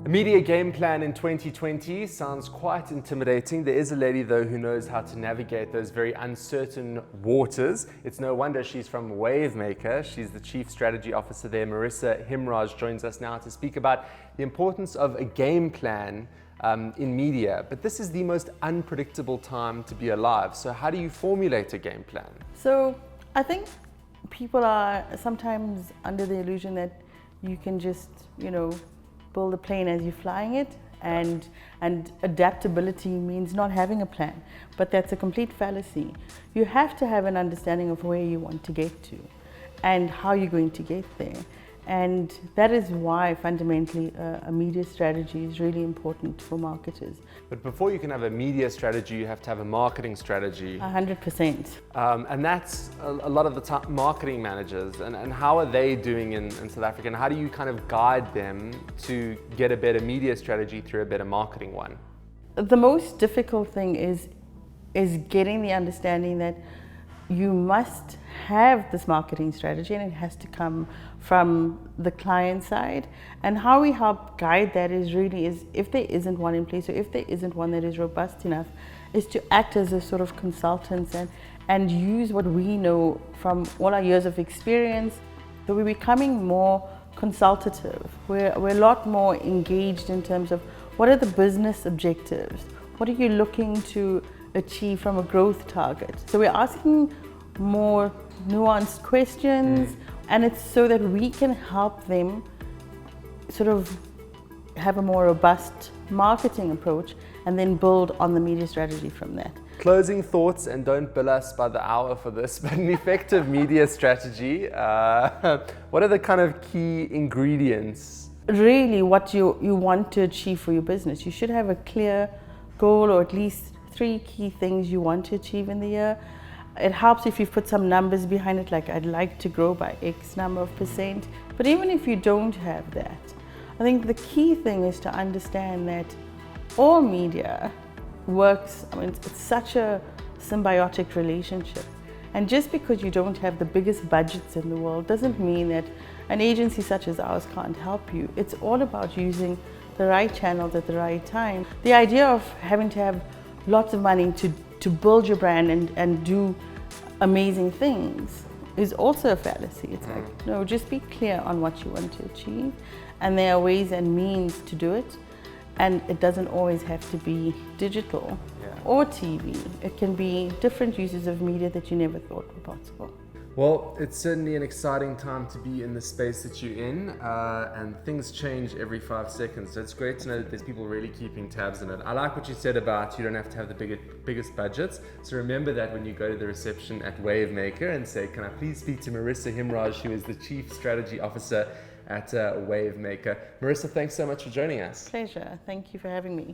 A media game plan in 2020 sounds quite intimidating. There is a lady though who knows how to navigate those very uncertain waters. It's no wonder she's from Wavemaker. She's the Chief Strategy Officer there. Merissa Himraj joins us now to speak about the importance of a game plan in media. But this is the most unpredictable time to be alive. So how do you formulate a game plan? So I think people are sometimes under the illusion that you can just, build a plane as you're flying it, and adaptability means not having a plan. But that's a complete fallacy. You have to have an understanding of where you want to get to and how you're going to get there. And that is why fundamentally a media strategy is really important for marketers. But before you can have a media strategy, you have to have a marketing strategy. 100%. And that's a lot of the time marketing managers. And how are they doing in South Africa? And how do you kind of guide them to get a better media strategy through a better marketing one? The most difficult thing is getting the understanding that you must have this marketing strategy and it has to come from the client side. And how we help guide that is if there isn't one in place, or if there isn't one that is robust enough, is to act as a sort of consultants and use what we know from all our years of experience. So we're becoming more consultative. We're a lot more engaged in terms of what are the business objectives? What are you looking to achieve from a growth target? So we're asking more nuanced questions, and it's so that we can help them sort of have a more robust marketing approach and then build on the media strategy from that. Closing thoughts, and don't bill us by the hour for this, but an effective media strategy, what are the kind of key ingredients? Really what you want to achieve for your business. You should have a clear goal, or at least 3 key things you want to achieve in the year. It helps if you've put some numbers behind it, like I'd like to grow by X number of %. But even if you don't have that, I think the key thing is to understand that all media works, it's such a symbiotic relationship. And just because you don't have the biggest budgets in the world doesn't mean that an agency such as ours can't help you. It's all about using the right channels at the right time. The idea of having to have lots of money to build your brand and do amazing things is also a fallacy. It's like, no, just be clear on what you want to achieve, and there are ways and means to do it. And it doesn't always have to be digital or TV. It can be different uses of media that you never thought were possible. Well, it's certainly an exciting time to be in the space that you're in, and things change every 5 seconds. So it's great to know that there's people really keeping tabs on it. I like what you said about you don't have to have the biggest budgets. So remember that when you go to the reception at Wavemaker and say, can I please speak to Merissa Himraj, who is the Chief Strategy Officer at Wavemaker. Merissa, thanks so much for joining us. Pleasure. Thank you for having me.